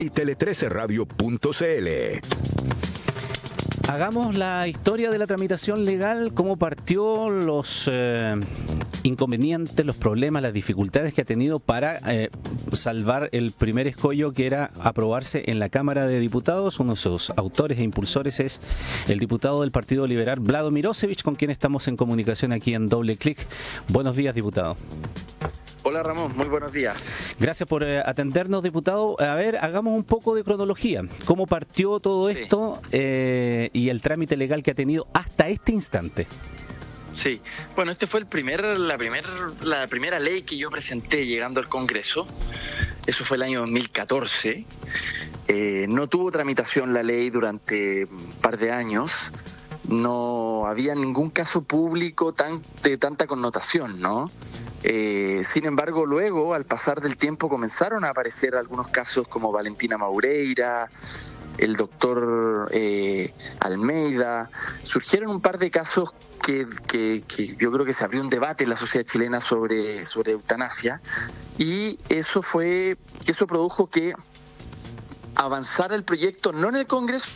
y tele13radio.cl. Hagamos la historia de la tramitación legal, cómo partió, los inconvenientes, los problemas, las dificultades que ha tenido para salvar el primer escollo, que era aprobarse en la Cámara de Diputados. Uno de sus autores e impulsores es el diputado del Partido Liberal, Vlado Mirosevic, con quien estamos en comunicación aquí en Doble Clic. Buenos días, diputado. Hola Ramón, muy buenos días. Gracias por atendernos, diputado. A ver, hagamos un poco de cronología. ¿Cómo partió todo esto y el trámite legal que ha tenido hasta este instante? Sí, bueno, este fue la primera ley que yo presenté llegando al Congreso. Eso fue el año 2014. No tuvo tramitación la ley durante un par de años. No había ningún caso público de tanta connotación, ¿no? Sin embargo, luego, al pasar del tiempo, comenzaron a aparecer algunos casos como Valentina Maureira, el doctor Almeida. Surgieron un par de casos que yo creo que se abrió un debate en la sociedad chilena sobre eutanasia, y eso produjo que avanzara el proyecto, no en el Congreso,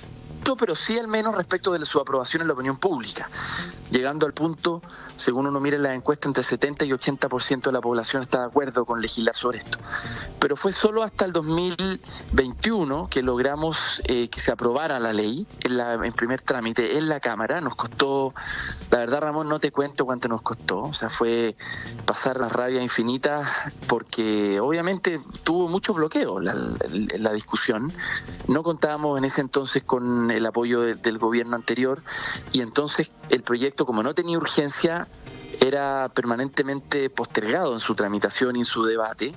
pero sí al menos respecto de su aprobación en la opinión pública, llegando al punto, según uno mira en las encuestas, entre 70 y 80% de la población está de acuerdo con legislar sobre esto. Pero fue solo hasta el 2021 que logramos que se aprobara la ley en primer trámite en la Cámara. Nos costó, la verdad, Ramón, no te cuento cuánto nos costó. O sea, fue pasar la rabia infinita, porque obviamente tuvo muchos bloqueos la discusión. No contábamos en ese entonces con el apoyo del gobierno anterior, y entonces el proyecto, como no tenía urgencia, era permanentemente postergado en su tramitación y en su debate.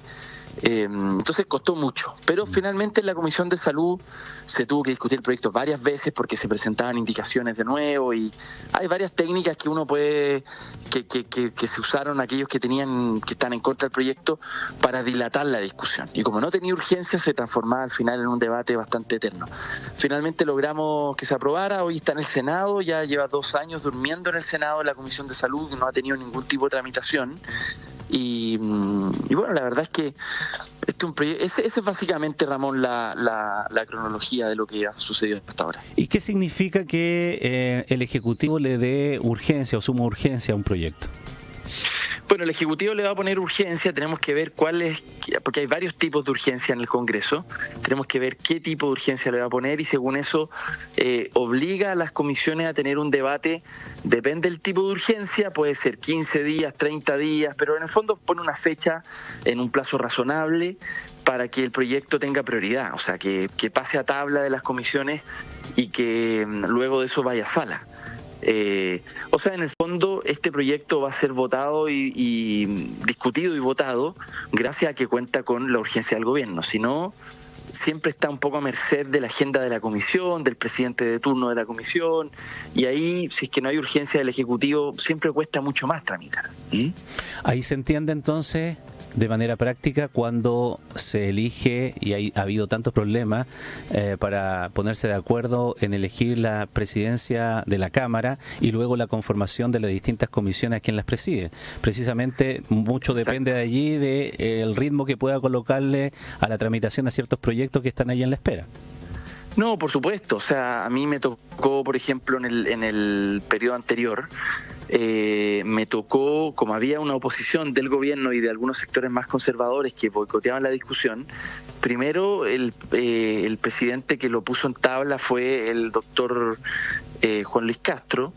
Entonces costó mucho, pero finalmente en la Comisión de Salud se tuvo que discutir el proyecto varias veces porque se presentaban indicaciones de nuevo, y hay varias técnicas que uno puede que se usaron aquellos que están en contra del proyecto para dilatar la discusión, y como no tenía urgencia se transformaba al final en un debate bastante eterno. Finalmente logramos que se aprobara. Hoy está en el Senado, ya lleva 2 años durmiendo en el Senado, en la Comisión de Salud, no ha tenido ningún tipo de tramitación. Y bueno, la verdad es que ese es básicamente, Ramón, la cronología de lo que ha sucedido hasta ahora. ¿Y qué significa que el Ejecutivo le dé urgencia o suma urgencia a un proyecto? Bueno, el Ejecutivo le va a poner urgencia. Tenemos que ver cuál es, porque hay varios tipos de urgencia en el Congreso. Tenemos que ver qué tipo de urgencia le va a poner, y según eso obliga a las comisiones a tener un debate. Depende del tipo de urgencia, puede ser 15 días, 30 días, pero en el fondo pone una fecha en un plazo razonable para que el proyecto tenga prioridad, o sea, que pase a tabla de las comisiones y que luego de eso vaya a sala. O sea, en el fondo este proyecto va a ser votado y discutido y votado gracias a que cuenta con la urgencia del gobierno. Si no, siempre está un poco a merced de la agenda de la comisión, del presidente de turno de la comisión, y ahí, si es que no hay urgencia del Ejecutivo, siempre cuesta mucho más tramitar. Ahí se entiende entonces, de manera práctica, cuando se elige, y ha habido tantos problemas para ponerse de acuerdo en elegir la presidencia de la Cámara y luego la conformación de las distintas comisiones a quien las preside. Precisamente mucho depende de allí del ritmo que pueda colocarle a la tramitación a ciertos proyectos que están ahí en la espera. No, por supuesto. O sea, a mí me tocó, por ejemplo, en el periodo anterior, me tocó, como había una oposición del gobierno y de algunos sectores más conservadores que boicoteaban la discusión, primero el presidente que lo puso en tabla fue el doctor Juan Luis Castro,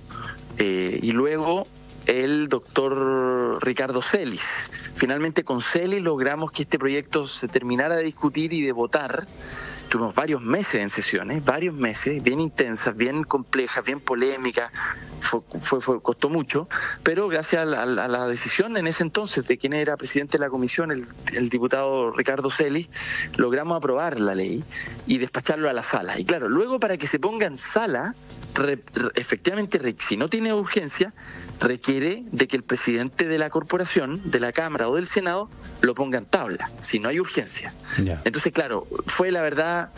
y luego el doctor Ricardo Celis. Finalmente con Celis logramos que este proyecto se terminara de discutir y de votar. Tuvimos varios meses en sesiones, varios meses, bien intensas, bien complejas, bien polémicas, costó mucho, pero gracias a la decisión en ese entonces de quien era presidente de la comisión, el diputado Ricardo Celis, logramos aprobar la ley y despacharlo a la sala. Y claro, luego para que se ponga en sala, efectivamente, si no tiene urgencia, requiere de que el presidente de la corporación, de la Cámara o del Senado, lo ponga en tabla, si no hay urgencia. Yeah. Entonces, claro, la verdad,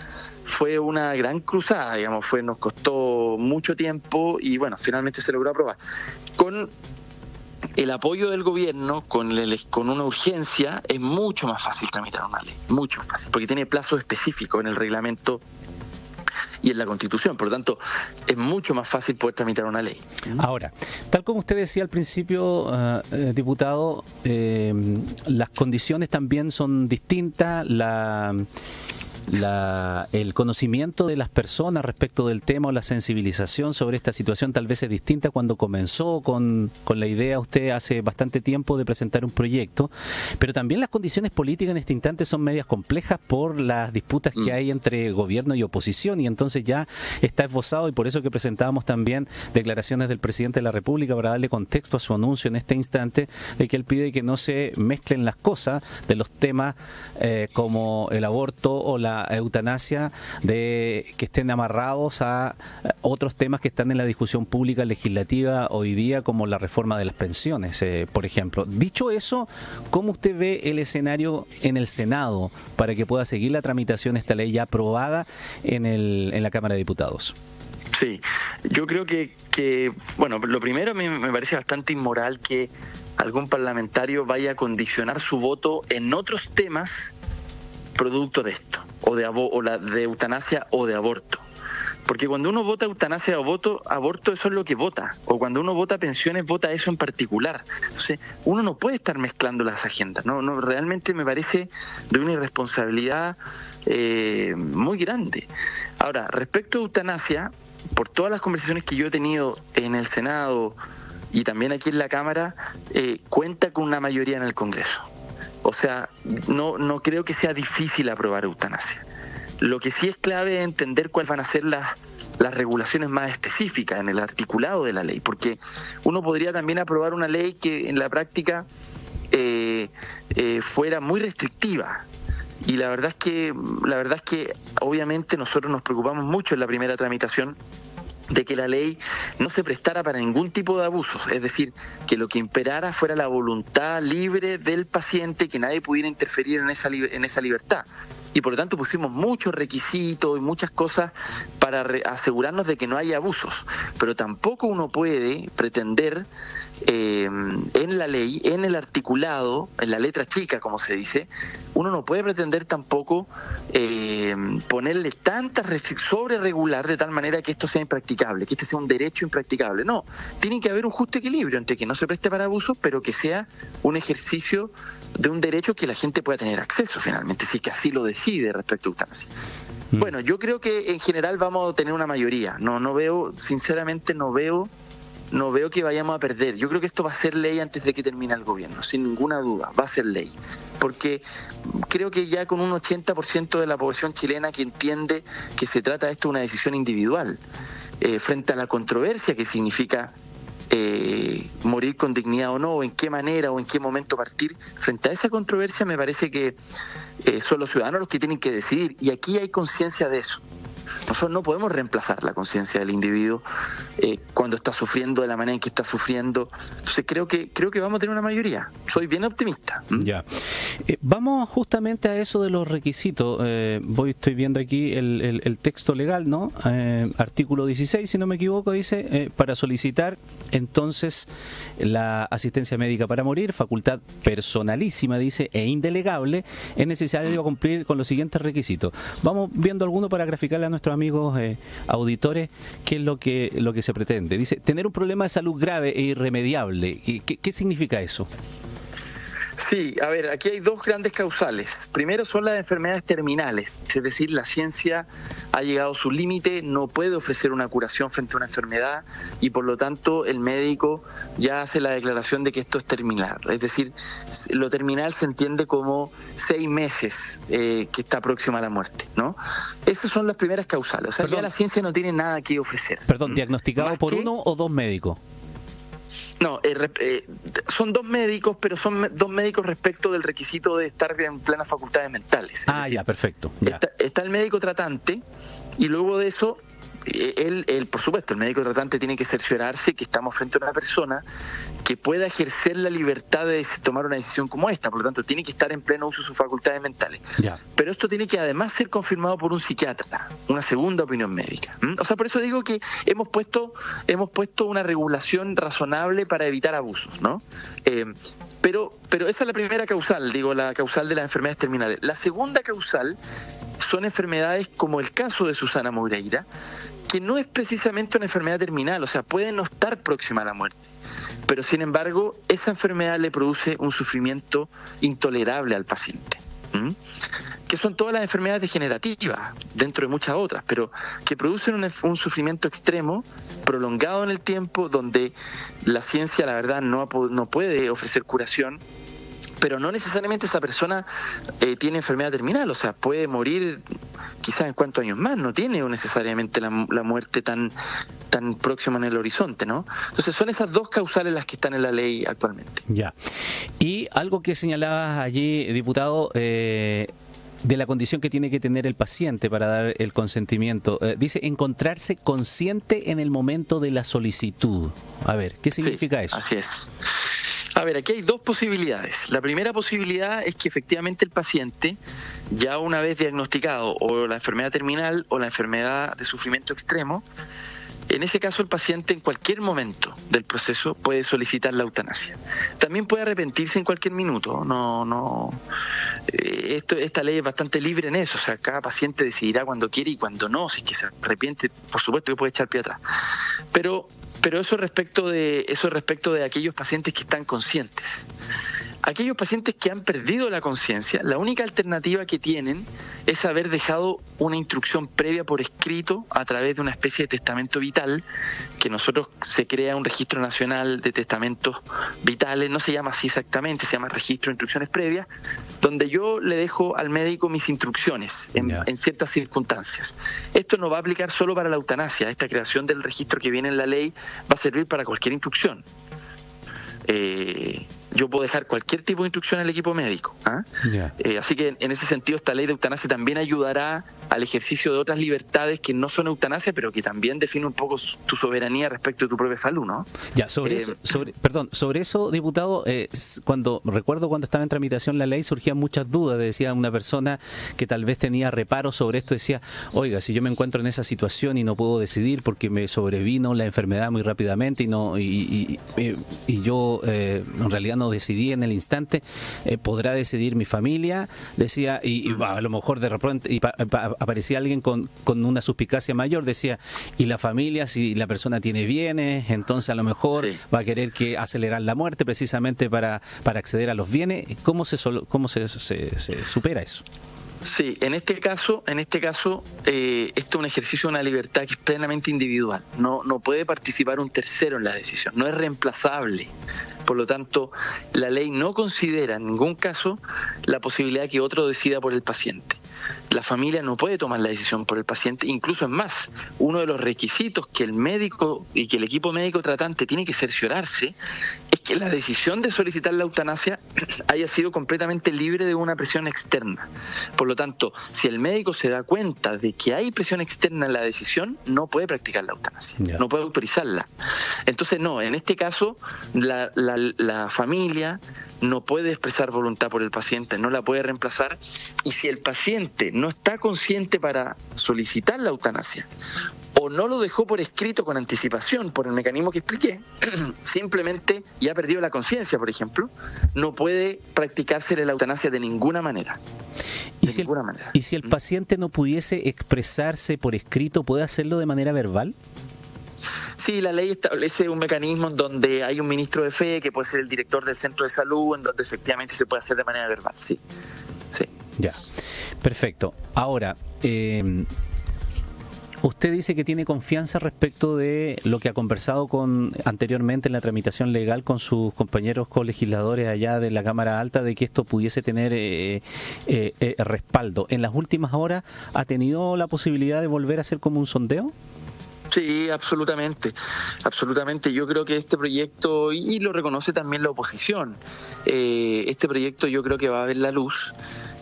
fue una gran cruzada, digamos, nos costó mucho tiempo y bueno, finalmente se logró aprobar. el apoyo del gobierno con una urgencia es mucho más fácil tramitar una ley, mucho más fácil, porque tiene plazos específicos en el reglamento y en la Constitución. Por lo tanto, es mucho más fácil poder tramitar una ley. Ahora, tal como usted decía al principio, diputado, las condiciones también son distintas, el conocimiento de las personas respecto del tema o la sensibilización sobre esta situación tal vez es distinta cuando comenzó con la idea usted hace bastante tiempo de presentar un proyecto, pero también las condiciones políticas en este instante son medias complejas por las disputas que hay entre gobierno y oposición, y entonces ya está esbozado, y por eso que presentábamos también declaraciones del presidente de la República para darle contexto a su anuncio en este instante de que él pide que no se mezclen las cosas de los temas como el aborto o la eutanasia, de que estén amarrados a otros temas que están en la discusión pública legislativa hoy día, como la reforma de las pensiones, por ejemplo. Dicho eso, ¿cómo usted ve el escenario en el Senado para que pueda seguir la tramitación de esta ley ya aprobada en la Cámara de Diputados? Sí, yo creo que bueno, lo primero me parece bastante inmoral que algún parlamentario vaya a condicionar su voto en otros temas producto de esto, o de eutanasia o de aborto. Porque cuando uno vota eutanasia o aborto, eso es lo que vota. O cuando uno vota pensiones, vota eso en particular. Entonces, uno no puede estar mezclando las agendas. No, realmente me parece de una irresponsabilidad muy grande. Ahora, respecto a eutanasia, por todas las conversaciones que yo he tenido en el Senado y también aquí en la Cámara, cuenta con una mayoría en el Congreso. O sea, no creo que sea difícil aprobar eutanasia. Lo que sí es clave es entender cuáles van a ser las regulaciones más específicas en el articulado de la ley, porque uno podría también aprobar una ley que en la práctica fuera muy restrictiva. Y la verdad es que obviamente nosotros nos preocupamos mucho en la primera tramitación de que la ley no se prestara para ningún tipo de abusos, es decir, que lo que imperara fuera la voluntad libre del paciente, que nadie pudiera interferir en esa libertad. Y por lo tanto pusimos muchos requisitos y muchas cosas para asegurarnos de que no haya abusos. Pero tampoco uno puede pretender en la ley, en el articulado, en la letra chica, como se dice, uno no puede pretender tampoco ponerle tantas restricciones, sobre regular de tal manera que esto sea impracticable, que este sea un derecho impracticable. No, tiene que haber un justo equilibrio entre que no se preste para abusos, pero que sea un ejercicio de un derecho que la gente pueda tener acceso finalmente, si es que así lo decide respecto a eutanasia. Bueno, yo creo que en general vamos a tener una mayoría. Sinceramente no veo que vayamos a perder. Yo creo que esto va a ser ley antes de que termine el gobierno, sin ninguna duda, va a ser ley. Porque creo que ya con un 80% de la población chilena que entiende que se trata de esto de una decisión individual, frente a la controversia que significa morir con dignidad o no, o en qué manera o en qué momento partir, frente a esa controversia me parece que son los ciudadanos los que tienen que decidir, y aquí hay conciencia de eso. Nosotros no podemos reemplazar la conciencia del individuo cuando está sufriendo de la manera en que está sufriendo. Entonces creo que vamos a tener una mayoría. Soy bien optimista. Ya. Vamos justamente a eso de los requisitos. Estoy viendo aquí el texto legal, ¿no? Artículo 16, si no me equivoco, dice, para solicitar entonces la asistencia médica para morir, facultad personalísima, dice, e indelegable, es necesario cumplir con los siguientes requisitos. Vamos viendo algunos para graficarle a nuestros amigos auditores qué es lo que se pretende. Dice, tener un problema de salud grave e irremediable. ¿Qué significa eso? Sí, a ver, aquí hay dos grandes causales. Primero son las enfermedades terminales, es decir, la ciencia ha llegado a su límite, no puede ofrecer una curación frente a una enfermedad y por lo tanto el médico ya hace la declaración de que esto es terminal. Es decir, lo terminal se entiende como 6 meses que está próxima a la muerte, ¿no? Esas son las primeras causales, o sea, ya la ciencia no tiene nada que ofrecer. Perdón, ¿diagnosticado por uno o dos médicos? No, son 2 médicos, pero son 2 médicos respecto del requisito de estar en plenas facultades mentales. Ah, ya, perfecto. Ya. Está el médico tratante y luego de eso él, por supuesto, el médico tratante tiene que cerciorarse que estamos frente a una persona que pueda ejercer la libertad de tomar una decisión como esta, por lo tanto tiene que estar en pleno uso de sus facultades mentales. Ya. Pero esto tiene que además ser confirmado por un psiquiatra, una segunda opinión médica. O sea, por eso digo que hemos puesto una regulación razonable para evitar abusos, ¿no? Pero esa es la primera causal, digo, la causal de las enfermedades terminales. La segunda causal son enfermedades como el caso de Susana Moreira, que no es precisamente una enfermedad terminal, o sea, puede no estar próxima a la muerte, pero sin embargo esa enfermedad le produce un sufrimiento intolerable al paciente, que son todas las enfermedades degenerativas, dentro de muchas otras, pero que producen un sufrimiento extremo, prolongado en el tiempo, donde la ciencia, la verdad, no puede ofrecer curación. Pero no necesariamente esa persona tiene enfermedad terminal, o sea, puede morir quizás en cuántos años más, no tiene necesariamente la muerte tan próxima en el horizonte, ¿no? Entonces son esas dos causales las que están en la ley actualmente. Ya. Y algo que señalabas allí, diputado, de la condición que tiene que tener el paciente para dar el consentimiento. Dice encontrarse consciente en el momento de la solicitud. A ver, ¿qué significa eso? Así es. A ver, aquí hay dos posibilidades. La primera posibilidad es que efectivamente el paciente, ya una vez diagnosticado o la enfermedad terminal o la enfermedad de sufrimiento extremo, en ese caso el paciente en cualquier momento del proceso puede solicitar la eutanasia. También puede arrepentirse en cualquier minuto. Esta ley es bastante libre en eso. O sea, cada paciente decidirá cuando quiere y cuando no. Si es que se arrepiente, por supuesto que puede echar pie atrás. Pero eso respecto de aquellos pacientes que están conscientes. Aquellos pacientes que han perdido la conciencia, la única alternativa que tienen es haber dejado una instrucción previa por escrito a través de una especie de testamento vital, que nosotros se crea un registro nacional de testamentos vitales, no se llama así exactamente, se llama registro de instrucciones previas, donde yo le dejo al médico mis instrucciones en ciertas circunstancias. Esto no va a aplicar solo para la eutanasia, esta creación del registro que viene en la ley va a servir para cualquier instrucción. Yo puedo dejar cualquier tipo de instrucción al equipo médico. Así que en ese sentido esta ley de eutanasia también ayudará al ejercicio de otras libertades que no son eutanasia, pero que también define un poco tu soberanía respecto de tu propia salud, ¿no? Ya, sobre eso, diputado, recuerdo cuando estaba en tramitación la ley surgían muchas dudas. Decía una persona que tal vez tenía reparos sobre esto, decía, oiga, si yo me encuentro en esa situación y no puedo decidir porque me sobrevino la enfermedad muy rápidamente y yo en realidad no decidí en el instante, ¿podrá decidir mi familia? Decía, y a lo mejor de repente aparecía alguien con una suspicacia mayor, decía, y la familia, si la persona tiene bienes, entonces a lo mejor va a querer acelerar la muerte precisamente para acceder a los bienes. ¿Cómo se supera eso? Sí, en este caso, esto es un ejercicio de una libertad que es plenamente individual. No puede participar un tercero en la decisión, no es reemplazable. Por lo tanto, la ley no considera en ningún caso la posibilidad que otro decida por el paciente. La familia no puede tomar la decisión por el paciente, incluso es más, uno de los requisitos que el médico y que el equipo médico tratante tiene que cerciorarse es que la decisión de solicitar la eutanasia haya sido completamente libre de una presión externa. Por lo tanto, si el médico se da cuenta de que hay presión externa en la decisión, no puede practicar la eutanasia, no puede autorizarla. Entonces, no, en este caso, la familia no puede expresar voluntad por el paciente, no la puede reemplazar, y si el paciente no está consciente para solicitar la eutanasia o no lo dejó por escrito con anticipación por el mecanismo que expliqué, simplemente ya ha perdido la conciencia, por ejemplo, no puede practicarse la eutanasia de ninguna manera. ¿Y si el paciente no pudiese expresarse por escrito, puede hacerlo de manera verbal? Sí, la ley establece un mecanismo en donde hay un ministro de fe, que puede ser el director del centro de salud, en donde efectivamente se puede hacer de manera verbal, sí. Ya, perfecto. Ahora, usted dice que tiene confianza respecto de lo que ha conversado anteriormente en la tramitación legal con sus compañeros colegisladores allá de la Cámara Alta, de que esto pudiese tener respaldo. ¿En las últimas horas ha tenido la posibilidad de volver a hacer como un sondeo? Sí, absolutamente, absolutamente. Yo creo que este proyecto, y lo reconoce también la oposición, este proyecto yo creo que va a ver la luz.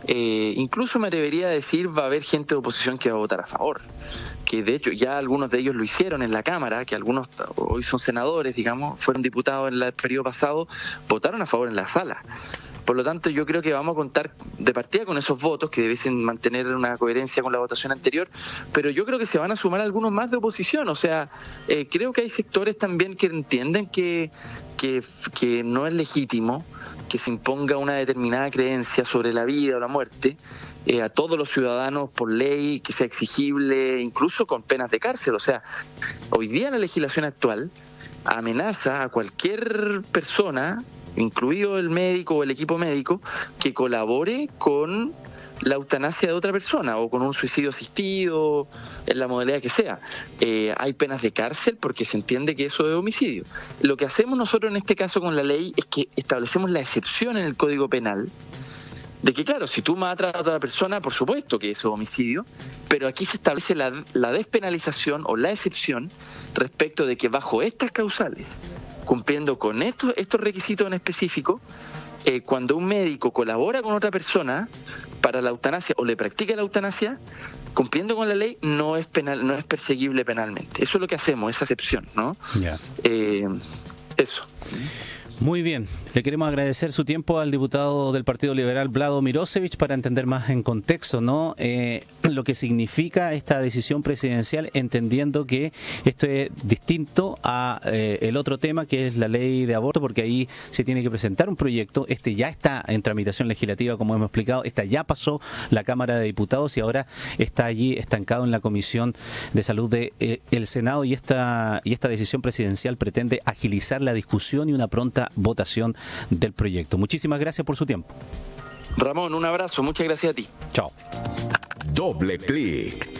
Incluso me atrevería a decir, va a haber gente de oposición que va a votar a favor. Que de hecho ya algunos de ellos lo hicieron en la Cámara, que algunos hoy son senadores, digamos, fueron diputados en el periodo pasado, votaron a favor en la sala. Por lo tanto, yo creo que vamos a contar de partida con esos votos que debiesen mantener una coherencia con la votación anterior, pero yo creo que se van a sumar algunos más de oposición. O sea, creo que hay sectores también que entienden que no es legítimo que se imponga una determinada creencia sobre la vida o la muerte a todos los ciudadanos por ley, que sea exigible, incluso con penas de cárcel. O sea, hoy día la legislación actual amenaza a cualquier persona, incluido el médico o el equipo médico, que colabore con la eutanasia de otra persona o con un suicidio asistido, en la modalidad que sea. Hay penas de cárcel porque se entiende que eso es homicidio. Lo que hacemos nosotros en este caso con la ley es que establecemos la excepción en el Código Penal de que, claro, si tú matas a otra persona, por supuesto que eso es homicidio, pero aquí se establece la despenalización o la excepción respecto de que bajo estas causales, cumpliendo con estos requisitos en específico, cuando un médico colabora con otra persona para la eutanasia o le practica la eutanasia, cumpliendo con la ley, no es penal, no es perseguible penalmente. Eso es lo que hacemos, esa excepción, ¿no? Yeah. Eso. Muy bien, le queremos agradecer su tiempo al diputado del Partido Liberal, Vlado Mirosevic, para entender más en contexto, ¿no? Lo que significa esta decisión presidencial, entendiendo que esto es distinto a el otro tema, que es la ley de aborto, porque ahí se tiene que presentar un proyecto. Este ya está en tramitación legislativa, como hemos explicado, esta ya pasó la Cámara de Diputados y ahora está allí estancado en la Comisión de Salud del Senado, y esta decisión presidencial pretende agilizar la discusión y una pronta votación del proyecto. Muchísimas gracias por su tiempo. Ramón, un abrazo, muchas gracias a ti. Chao. Doble clic.